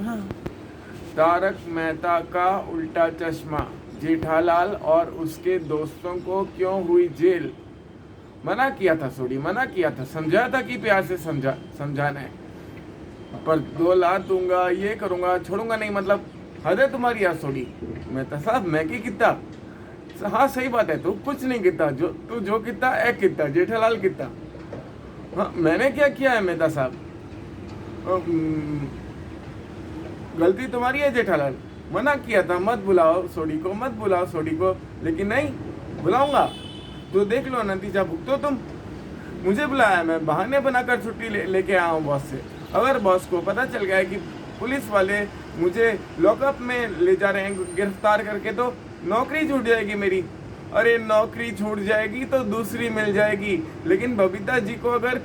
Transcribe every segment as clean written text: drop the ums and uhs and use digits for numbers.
हाँ। तारक मेहता का उल्टा चश्मा, जेठालाल और उसके दोस्तों को क्यों हुई जेल। मना किया था सोडी, मना किया था, समझाया था कि प्यार से समझाना है, पर 2 लाख दूंगा, ये करूंगा, छोड़ूंगा नहीं, मतलब हद है तुम्हारी यार सोडी। मेहता साहब मैं की कितना। हाँ सही बात है, तू कुछ नहीं कितना, तू जो कितना एक कितना, जेठालाल कितना। हाँ मैंने क्या किया है मेहता साहब। गलती तुम्हारी है जेठालाल। मना किया था मत बुलाओ सोडी को, मत बुलाओ सोडी को, लेकिन नहीं बुलाऊंगा। तो देख लो नतीजा भुगतो तुम। मुझे बुलाया, मैं बहाने बनाकर छुट्टी लेके आया हूँ बॉस से। अगर बॉस को पता चल गया कि पुलिस वाले मुझे लॉकअप में ले जा रहे हैं गिरफ्तार करके, तो नौकरी छूट जाएगी मेरी। अरे नौकरी छूट जाएगी तो दूसरी मिल जाएगी, लेकिन बबीता जी को अगर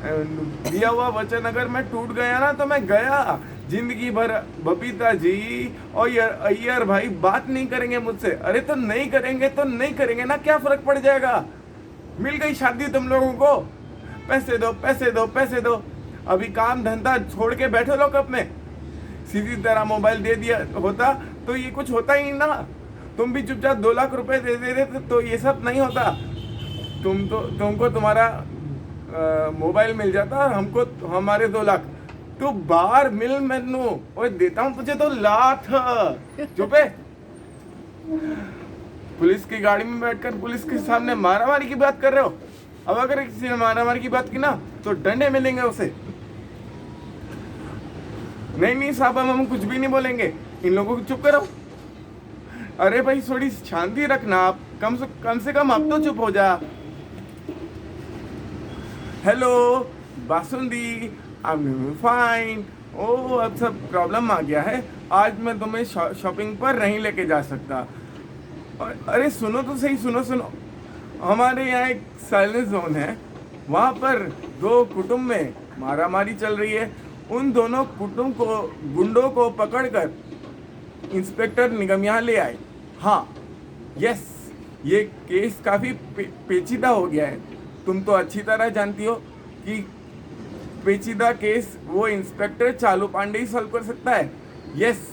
दिया हुआ वचन अगर मैं टूट गया ना तो मैं गया जिंदगी भर। बबीता जी और अय्यर भाई बात नहीं करेंगे मुझसे। अरे तो नहीं करेंगे तो नहीं करेंगे ना, क्या फर्क पड़ जाएगा। मिल गई शादी तुम लोगों को, पैसे दो पैसे दो पैसे दो। अभी काम धंधा छोड़ के बैठो लॉकअप में। सीधी तरह मोबाइल दे दिया होता तो ये कुछ होता ही ना। तुम भी चुपचाप 2 लाख रुपए दे देते तो ये सब नहीं होता। तुमको तुम्हारा मोबाइल मिल जाता और हमको हमारे 2 लाख। तू बाहर मिल मैनू, और देता हूँ तुझे 2 लाख। चुपे। पुलिस की गाड़ी में बैठकर पुलिस के सामने मारामारी की बात कर रहे हो। अब अगर किसी ने मारामारी की बात की ना तो डंडे मिलेंगे उसे। नहीं साहब हम कुछ भी नहीं बोलेंगे, इन लोगों को चुप करो। अरे भाई थोड़ी शांति रखना, आप कम से कम अब तो चुप हो जा। Hello Basundi, I am fine. Oh अब सब प्रॉब्लम आ गया है, आज मैं तुम्हें शॉपिंग पर नहीं लेके जा सकता। अरे सुनो तो सही, सुनो। हमारे यहाँ एक साइलेंस जोन है, वहाँ पर 2 कुटुंब में मारामारी चल रही है। उन दोनों कुटुंब को गुंडों को पकड़कर इंस्पेक्टर निगम यहाँ ले आए। हाँ यस, ये केस काफ़ी पेचीदा हो गया है। तुम तो अच्छी तरह जानती हो कि पेचीदा केस वो इंस्पेक्टर चालू पांडे ही सॉल्व कर सकता है। Yes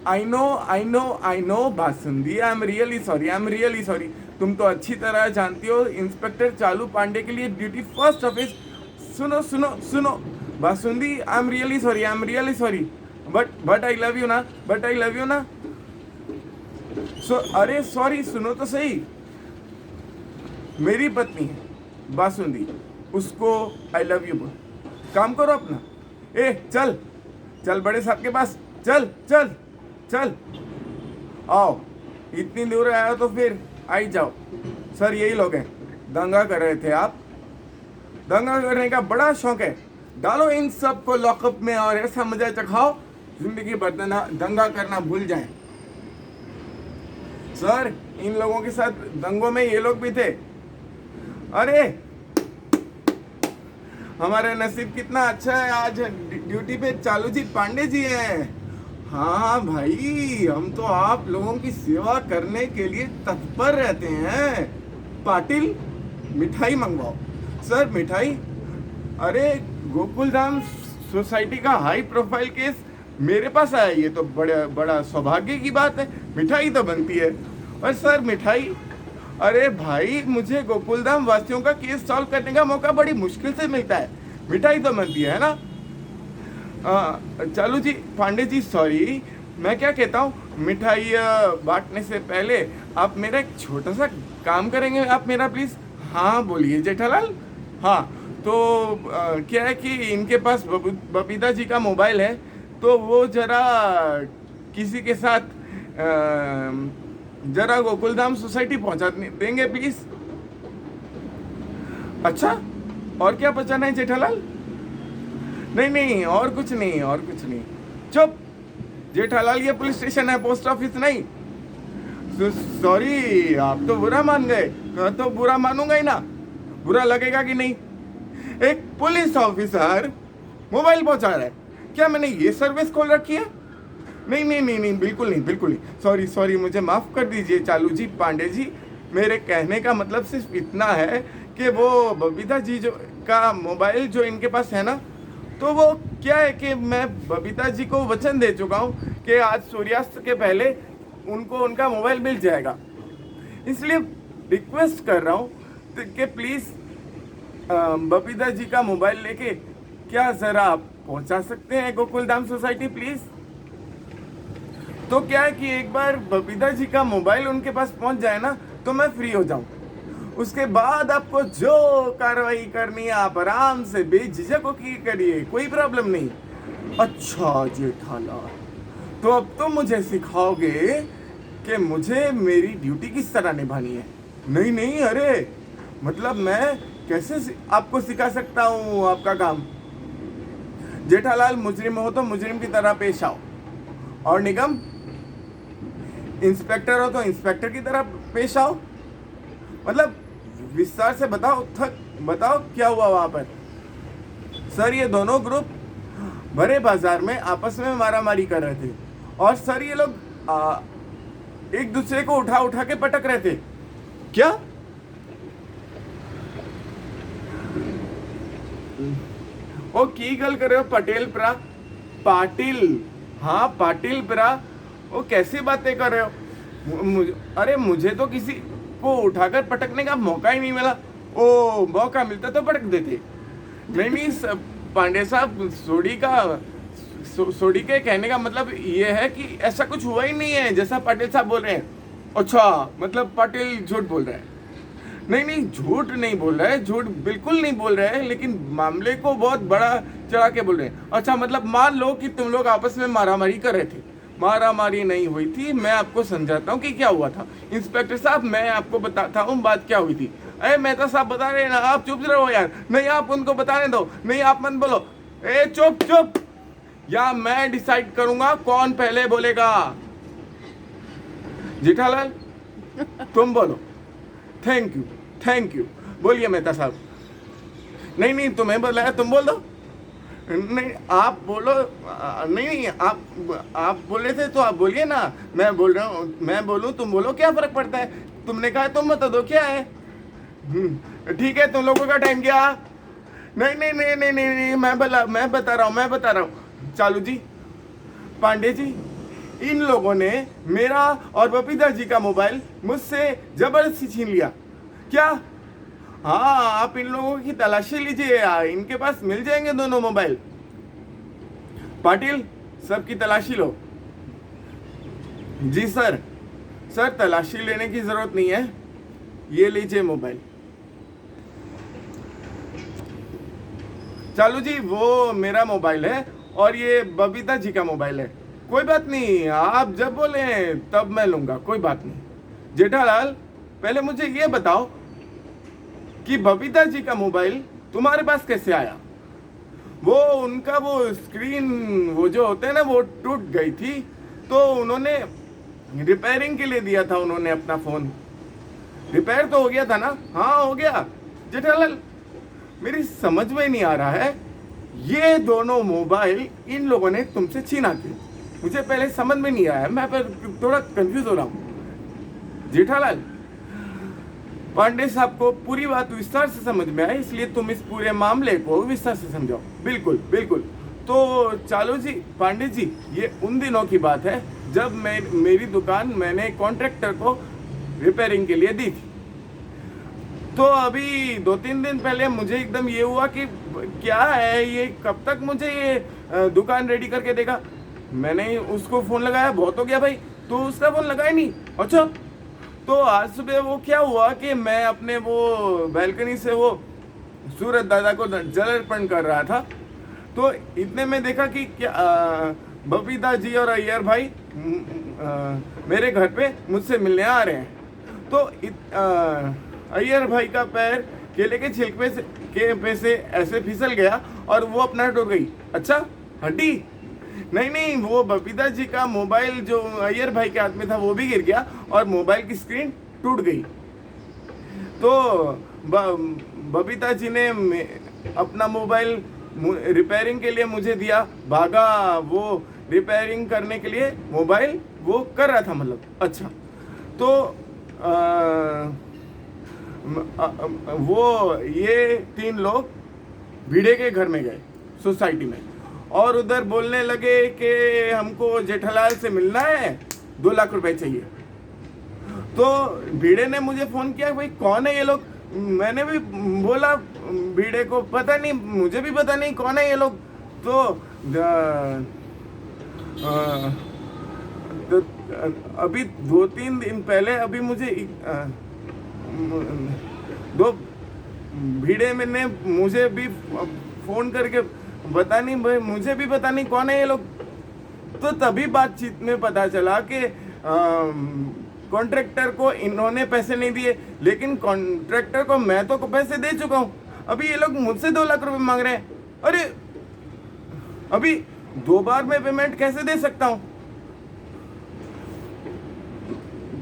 I know basundi, I am really sorry. तुम तो अच्छी तरह जानती हो इंस्पेक्टर चालू पांडे के लिए ड्यूटी फर्स्ट ऑफिस। सुनो Basundi, I am really sorry, but I love you ना। अरे सॉरी, सुनो तो सही। मेरी पत्नी है बासुंदी, उसको आई लव यू बोल। काम करो अपना। ए चल बड़े साहब के पास, चल आओ। इतनी दूर आया तो फिर आई जाओ। सर यही लोग हैं, दंगा कर रहे थे आप। दंगा करने का बड़ा शौक है, डालो इन सब को लॉकअप में और ऐसा मजा चखाओ जिंदगी भर दंगा करना भूल जाएं। सर इन लोगों के साथ दंगों में ये लोग भी थे। अरे हमारा नसीब कितना अच्छा है, आज ड्यूटी पे चालू जी पांडे जी हैं। हाँ भाई, हम तो आप लोगों की सेवा करने के लिए तत्पर रहते हैं। पाटिल मिठाई मंगवाओ। सर मिठाई? अरे गोकुल धाम सोसाइटी का हाई प्रोफाइल केस मेरे पास आया, ये तो बड़ा सौभाग्य की बात है। मिठाई तो बनती है। और सर मिठाई? अरे भाई मुझे गोकुलधाम वासियों का केस सॉल्व करने का मौका बड़ी मुश्किल से मिलता है, मिठाई तो बनती है ना। चालू जी पांडे जी सॉरी, मैं क्या कहता हूँ, मिठाई बांटने से पहले आप मेरा एक छोटा सा काम करेंगे आप मेरा प्लीज़। हाँ बोलिए जेठालाल। हाँ तो क्या है कि इनके पास बबीता जी का मोबाइल है, तो वो जरा किसी के साथ जरा गोकुलधाम सोसाइटी पहुंचा देंगे प्लीज। अच्छा और क्या पहुंचाना है जेठालाल? नहीं और कुछ नहीं। चुप जेठालाल, ये पुलिस स्टेशन है, पोस्ट ऑफिस नहीं। सॉरी आप तो बुरा मान गए, मैं तो बुरा मानूंगा ही ना। बुरा लगेगा कि नहीं? एक पुलिस ऑफिसर मोबाइल पहुंचा रहा है, क्या मैंने ये सर्विस खोल रखी है? नहीं बिल्कुल नहीं। सॉरी मुझे माफ कर दीजिए चालू जी पांडे जी। मेरे कहने का मतलब सिर्फ इतना है कि वो बबीता जी जो का मोबाइल जो इनके पास है ना, तो वो क्या है कि मैं बबीता जी को वचन दे चुका हूँ कि आज सूर्यास्त के पहले उनको उनका मोबाइल मिल जाएगा, इसलिए रिक्वेस्ट कर रहा हूँ कि प्लीज़ बबीता जी का मोबाइल लेके क्या ज़रा आप पहुँचा सकते हैं गोकुलधाम सोसाइटी प्लीज़। तो क्या है कि एक बार बबीता जी का मोबाइल उनके पास पहुँच जाए ना तो मैं फ्री हो जाऊँ, उसके बाद आपको जो कार्रवाई करनी है आप आराम से बेझिझक होकर करिए, कोई प्रॉब्लम नहीं। अच्छा जेठालाल, तो अब तो मुझे सिखाओगे कि मुझे मेरी ड्यूटी किस तरह निभानी है। नहीं नहीं, अरे मतलब मैं कैसे आपको सिखा सकता हूँ आपका काम। जेठालाल, मुजरिम हो तो मुजरिम की तरह पेश आओ, और निगम इंस्पेक्टर हो तो इंस्पेक्टर की तरह पेश आओ। मतलब विस्तार से बताओ, बताओ क्या हुआ वहां पर। सर, ये दोनों ग्रुप भरे बाजार में आपस में मारामारी कर रहे थे, और सर ये लोग एक दूसरे को उठा उठा के पटक रहे थे। क्या? ओ की गल कर रहे हो पटेल प्रा? पाटिल, हाँ पाटिल प्रा। वो कैसी बातें कर रहे हो? अरे मुझे तो किसी को उठाकर पटकने का मौका ही नहीं मिला। ओ मौका मिलता तो पटक देते। नहीं पांडे साहब, सोडी के कहने का मतलब ये है कि ऐसा कुछ हुआ ही नहीं है जैसा पाटिल साहब बोल रहे हैं। अच्छा, मतलब पाटिल झूठ बोल रहा है? नहीं, झूठ नहीं बोल रहा है, झूठ बिल्कुल नहीं बोल रहा है, लेकिन मामले को बहुत बड़ा चढ़ा के बोल रहे हैं। अच्छा, मतलब मान लो कि तुम लोग आपस में मारामारी कर रहे थे। मारामारी नहीं हुई थी, मैं आपको समझाता हूँ कि क्या हुआ था। इंस्पेक्टर साहब, मैं आपको बताता हूँ बात क्या हुई थी। अरे मेहता साहब बता रहे हैं ना, आप चुप रहो यार। नहीं, आप उनको बताने दो। नहीं, आप मत बोलो। ए चुप, या मैं डिसाइड करूंगा कौन पहले बोलेगा। जेठालाल, तुम बोलो। Thank you. बोलिए मेहता साहब। नहीं, तुम्हें बोला, तुम बोल दो। नहीं, आप बोलो। नहीं, आप बोल रहे थे तो आप बोलिए ना। मैं बोल रहा हूँ, मैं बोलूँ तुम बोलो, क्या फर्क पड़ता है? तुमने कहा तुम बता दो क्या है। ठीक है, तुम लोगों का टाइम क्या? नहीं, मैं बता रहा हूँ। चालू जी, पांडे जी, इन लोगों ने मेरा और बबीता जी का मोबाइल मुझसे जबरदस्ती छीन लिया। क्या? हाँ, आप इन लोगों की तलाशी लीजिए, इनके पास मिल जाएंगे दोनों मोबाइल। पाटिल, सबकी तलाशी लो। जी सर, तलाशी लेने की जरूरत नहीं है, ये लीजिए मोबाइल। चालू जी, वो मेरा मोबाइल है और ये बबीता जी का मोबाइल है। कोई बात नहीं, आप जब बोले तब मैं लूंगा, कोई बात नहीं। जेठालाल, पहले मुझे ये बताओ कि बबीता जी का मोबाइल तुम्हारे पास कैसे आया? वो उनका वो स्क्रीन, वो जो होते हैं ना, वो टूट गई थी, तो उन्होंने रिपेयरिंग के लिए दिया था। उन्होंने अपना फोन रिपेयर तो हो गया था ना? हाँ, हो गया। जेठालाल, मेरी समझ में नहीं आ रहा है, ये दोनों मोबाइल इन लोगों ने तुमसे छीना क्यों? मुझे पहले समझ में नहीं आया, मैं पर थोड़ा कंफ्यूज हो रहा हूँ। जेठालाल, पांडे साहब को पूरी बात विस्तार से समझ में आई, इसलिए तुम इस पूरे मामले को विस्तार से समझाओ। बिल्कुल। तो चालू जी, पांडे जी, ये उन दिनों की बात है जब मेरी दुकान मैंने कॉन्ट्रैक्टर को रिपेयरिंग के लिए दी थी। तो अभी 2-3 दिन पहले मुझे एकदम ये हुआ कि क्या है ये, कब तक मुझे ये दुकान रेडी करके देगा। मैंने उसको फ़ोन लगाया, बहुत हो गया भाई, तो उसका फ़ोन लगाया नहीं। अच्छा, तो आज सुबह वो क्या हुआ कि मैं अपने वो बैल्कनी से वो सूरज दादा को जल अर्पण कर रहा था, तो इतने में देखा कि क्या बबीता जी और अय्यर भाई मेरे घर पे मुझसे मिलने आ रहे हैं। तो अय्यर भाई का पैर केले के छिलके पे से ऐसे फिसल गया और वो अपना टूट गई। अच्छा, हड्डी? नहीं, वो बबीता जी का मोबाइल जो अय्यर भाई के हाथ में था वो भी गिर गया और मोबाइल की स्क्रीन टूट गई। तो बबीता जी ने अपना मोबाइल रिपेयरिंग के लिए मुझे दिया, भागा वो रिपेयरिंग करने के लिए मोबाइल वो कर रहा था, मतलब। अच्छा, तो वो ये 3 लोग भिड़े के घर में गए सोसाइटी में, और उधर बोलने लगे कि हमको जेठालाल से मिलना है, 2 लाख रुपए चाहिए। तो भिड़े ने मुझे फोन किया, भाई कौन है ये लोग। मैंने भी बोला भिड़े को, पता नहीं, मुझे भी पता नहीं कौन है ये लोग। तो अभी 2-3 दिन पहले अभी मुझे दो भिड़े में ने मुझे भी फोन करके पता नहीं, भाई मुझे भी पता नहीं कौन है ये लोग। तो तभी बातचीत में पता चला कि कॉन्ट्रैक्टर को इन्होंने पैसे नहीं दिए, लेकिन कॉन्ट्रैक्टर को मैं तो पैसे दे चुका हूं। अभी ये लोग मुझसे 2 लाख रुपए मांग रहे हैं। अरे अभी 2 बार मैं पेमेंट कैसे दे सकता हूं।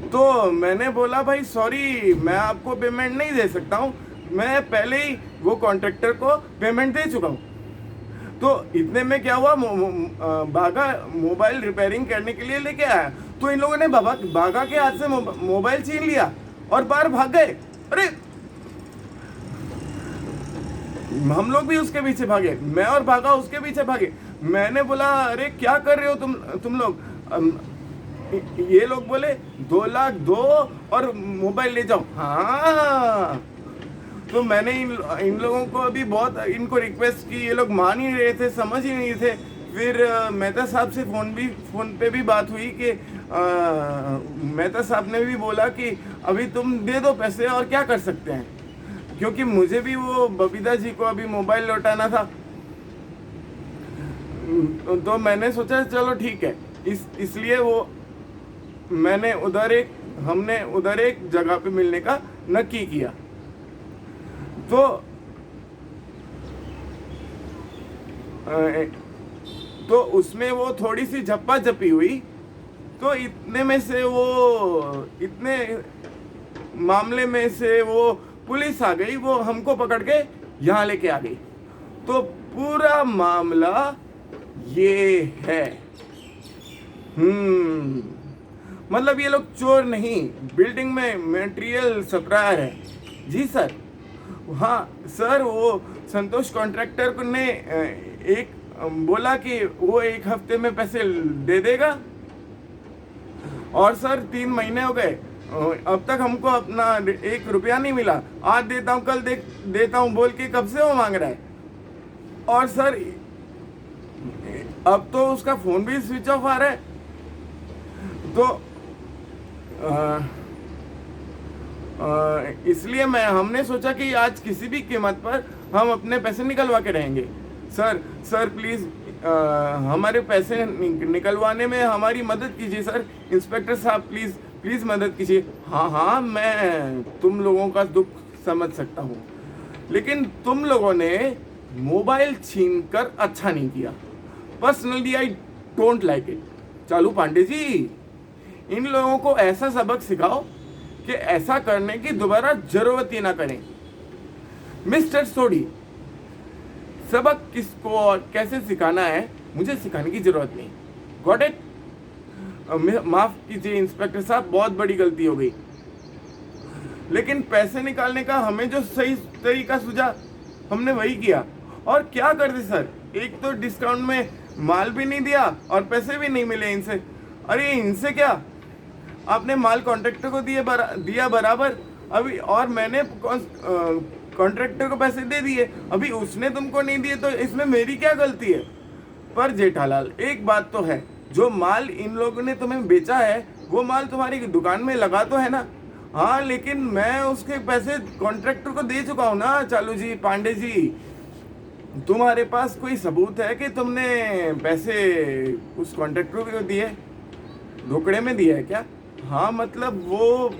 तो मैंने बोला भाई सॉरी, मैं आपको पेमेंट नहीं दे सकता हूं, मैं पहले ही वो कॉन्ट्रैक्टर को पेमेंट दे चुका हूं। तो इतने में क्या हुआ, बागा मोबाइल रिपेयरिंग करने के लिए लेके आया, तो इन लोगों ने बागा के हाथ से मोबाइल छीन लिया और बाहर भाग गए। अरे हम लोग भी उसके पीछे भागे, मैं और बागा उसके पीछे भागे। मैंने बोला अरे क्या कर रहे हो तुम लोग। ये लोग बोले 2 लाख दो और मोबाइल ले जाओ। हाँ, तो मैंने इन लोगों को अभी बहुत इनको रिक्वेस्ट की, ये लोग मान ही रहे थे, समझ ही नहीं थे। फिर मेहता साहब से फोन पे भी बात हुई कि मेहता साहब ने भी बोला कि अभी तुम दे दो पैसे और क्या कर सकते हैं, क्योंकि मुझे भी वो बबीता जी को अभी मोबाइल लौटाना था। तो मैंने सोचा चलो ठीक है, इसलिए वो हमने उधर एक जगह पे मिलने का नक्की किया। तो उसमें वो थोड़ी सी झप्पा झप्पी हुई, तो इतने मामले में से वो पुलिस आ गई, वो हमको पकड़ के यहाँ लेके आ गई। तो पूरा मामला ये है। मतलब ये लोग चोर नहीं, बिल्डिंग में मटेरियल सप्लायर है। जी सर। हाँ सर, वो संतोष कॉन्ट्रैक्टर ने एक बोला कि वो 1 हफ्ते में पैसे दे देगा, और सर 3 महीने हो गए, अब तक हमको अपना 1 रुपया नहीं मिला। आज देता हूँ, कल देता हूँ बोल के कब से वो मांग रहा है। और सर अब तो उसका फोन भी स्विच ऑफ आ रहा है। तो इसलिए हमने सोचा कि आज किसी भी कीमत पर हम अपने पैसे निकलवा के रहेंगे। सर प्लीज़ हमारे पैसे निकलवाने में हमारी मदद कीजिए सर। इंस्पेक्टर साहब प्लीज़ मदद कीजिए। हाँ, मैं तुम लोगों का दुख समझ सकता हूँ, लेकिन तुम लोगों ने मोबाइल छीन कर अच्छा नहीं किया। Personally I don't like it. चालू पांडे जी, इन लोगों को ऐसा सबक सिखाओ कि ऐसा करने की दोबारा जरूरत ही ना करें। मिस्टर सोडी, सबक किसको और कैसे सिखाना है मुझे सिखाने की जरूरत नहीं। Got it? माफ कीजिए इंस्पेक्टर साहब, बहुत बड़ी गलती हो गई, लेकिन पैसे निकालने का हमें जो सही तरीका सूझा हमने वही किया। और क्या करते सर, एक तो डिस्काउंट में माल भी नहीं दिया और पैसे भी नहीं मिले इनसे। अरे इनसे क्या, आपने माल कॉन्ट्रैक्टर को दिया बराबर अभी, और मैंने कॉन्ट्रैक्टर को पैसे दे दिए, अभी उसने तुमको नहीं दिए, तो इसमें मेरी क्या गलती है? पर जेठालाल एक बात तो है, जो माल इन लोगों ने तुम्हें बेचा है वो माल तुम्हारी दुकान में लगा तो है ना। हाँ, लेकिन मैं उसके पैसे कॉन्ट्रैक्टर को दे चुका हूँ ना। चालू जी, पांडे जी, तुम्हारे पास कोई सबूत है कि तुमने पैसे उस कॉन्ट्रैक्टर को दिए? धोखड़े में दिया है क्या? हाँ, मतलब वो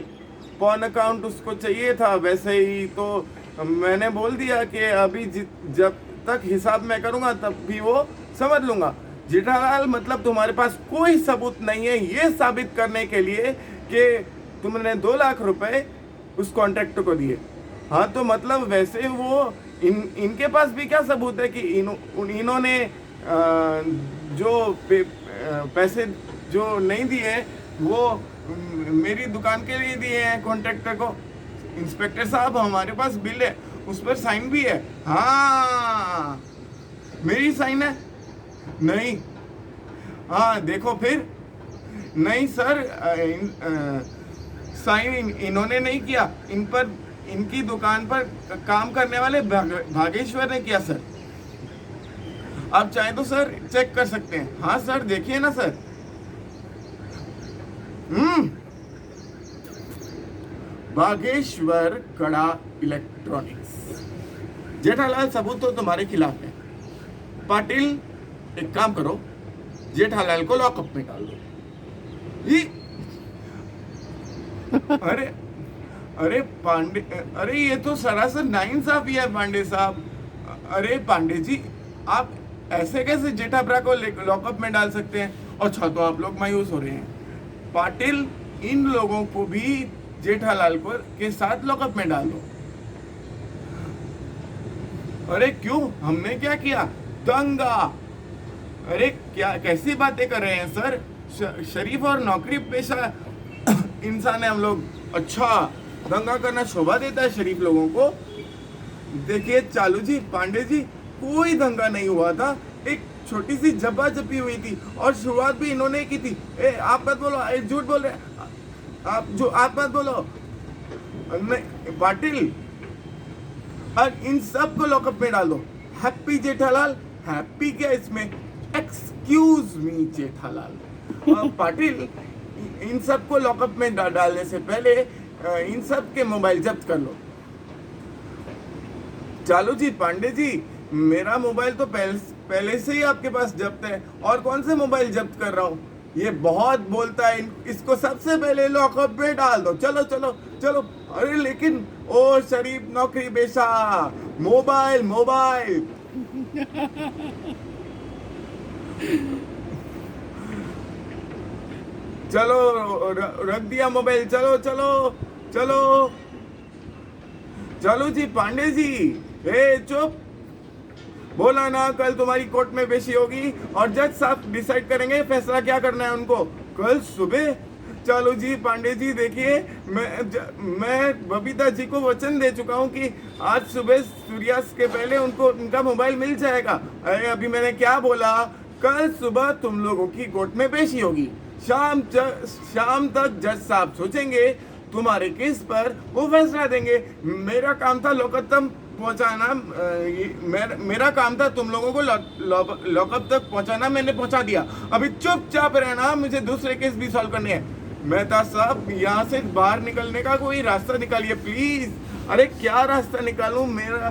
पॉन अकाउंट उसको चाहिए था, वैसे ही तो मैंने बोल दिया कि अभी जब तक हिसाब मैं करूँगा तब भी वो समझ लूँगा। जेठालाल, मतलब तुम्हारे पास कोई सबूत नहीं है ये साबित करने के लिए कि तुमने 2 लाख रुपए उस कॉन्ट्रैक्टर को दिए। हाँ, तो मतलब वैसे वो इनके पास भी क्या सबूत है कि इन्होंने जो पैसे जो नहीं दिए वो मेरी दुकान के लिए दिए हैं कॉन्ट्रैक्टर को। इंस्पेक्टर साहब, हमारे पास बिल है, उस पर साइन भी है। हाँ, मेरी साइन है। नहीं, हाँ देखो फिर। नहीं सर, साइन इन्होंने नहीं किया, इन पर, इनकी दुकान पर काम करने वाले भागेश्वर ने किया सर। आप चाहे तो सर चेक कर सकते हैं। हाँ सर देखिए ना सर। बागेश्वर कड़ा इलेक्ट्रॉनिक्स। जेठालाल सबूत तो तुम्हारे खिलाफ है। पाटिल एक काम करो, जेठालाल को लॉकअप में डाल दो। अरे अरे पांडे, अरे ये तो सरासर नाइंसाफी है पांडे साहब। अरे पांडे जी, आप ऐसे कैसे जेठाब्रा को लॉकअप में डाल सकते हैं? अच्छा तो आप लोग मायूस हो रहे हैं। पाटिल इन लोगों को भी जेठालाल को के साथ लॉकअप में डाल दो। अरे क्यों, हमने क्या किया? दंगा। अरे क्या कैसी बातें कर रहे हैं सर? शरीफ और नौकरी पेशा इंसान है हम लोग। अच्छा, दंगा करना शोभा देता है शरीफ लोगों को? देखिए चालू जी, पांडे जी, कोई दंगा नहीं हुआ था। एक छोटी सी जब्बा जप्पी हुई थी और शुरुआत भी इन्होंने की थी। आप मत बोलो, झूठ बोल रहे आप मत बोलो। पाटिल, और इन सब को लॉकअप में डाल दो। हैप्पी जेठालाल, हैप्पी क्या इसमें? Excuse me Jethalal. पाटिल, इन सब को लॉकअप में डालने से पहले इन सब के मोबाइल जब्त कर लो। चालू जी, पांडे जी, मेरा मोबाइल तो पहले से ही आपके पास जब्त है, और कौन से मोबाइल जब्त कर रहा हूँ? ये बहुत बोलता है, इसको सबसे पहले लॉकअप में डाल दो। चलो चलो चलो। अरे लेकिन ओ शरीफ नौकरी पेशा, मोबाइल मोबाइल। चलो रख दिया मोबाइल, चलो चलो चलो। चलो जी पांडे जी, चुप। बोला ना कल तुम्हारी कोर्ट में पेशी होगी और जज साहब डिसाइड करेंगे फैसला क्या करना है उनको कल सुबह। चलो जी पांडे जी, देखिए मैं बबीता जी को वचन दे चुका हूँ कि आज सुबह सूर्यास्त के पहले उनको उनका मोबाइल मिल जाएगा। अरे अभी मैंने क्या बोला? कल सुबह तुम लोगों की कोर्ट में पेशी होगी। शाम तक जज साहब सोचेंगे तुम्हारे केस पर, वो फैसला देंगे। मेरा काम था लोकतम पहुंचाना, मेरा काम था तुम लोगों को लॉकअप तक पहुंचाना, मैंने पहुंचा दिया। अभी चुपचाप रहना, मुझे दूसरे केस भी सॉल्व करने हैं। मेहता साहब, यहाँ से बाहर निकलने का कोई रास्ता निकालिए प्लीज। अरे क्या रास्ता निकालूं? मेरा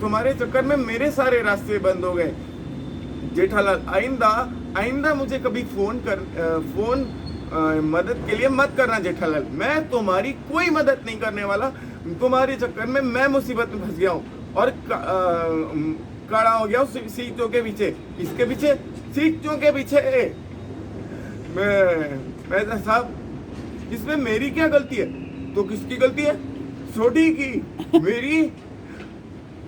तुम्हारे चक्कर में मेरे सारे रास्ते बंद हो गए। जेठालाल, आइंदा मुझे कभी फोन मदद के लिए मत करना जेठालाल। मैं तुम्हारी कोई मदद नहीं करने वाला। तुम्हारे चक्कर में मैं मुसीबत में फंस गया हूँ और खड़ा हो गया हूँ सीटों के पीछे। किसके पीछे? सीटों के पीछे। मैं साहब, इसमें मेरी क्या गलती है? तो किसकी गलती है? सोडी की। मेरी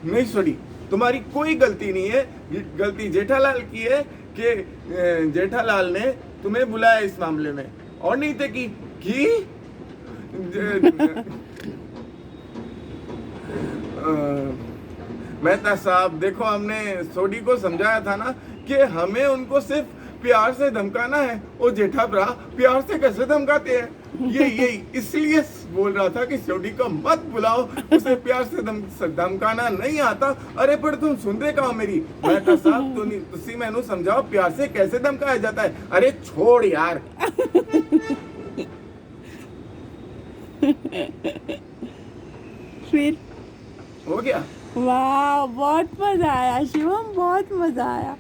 नहीं सोडी, तुम्हारी कोई गलती नहीं है। गलती जेठालाल की है कि जेठालाल ने तुम्हें बुलाया इस मामले में, और नहीं थे की मेहता साहब देखो, हमने सोडी को समझाया था ना कि हमें उनको सिर्फ प्यार से धमकाना है। वो जेठाब्रा प्यार से कैसे धमकाते हैं? ये इसलिए बोल रहा था कि सोडी को मत बुलाओ, उसे प्यार से धमकाना नहीं आता। अरे पर तुम सुनते कहो मेरी? मेहता साहब तुसी मैनू समझाओ प्यार से कैसे धमकाया जाता है। अरे छोड़ यार। फिर हो गया। वाह, बहुत मजा आया शिवम, बहुत मजा आया।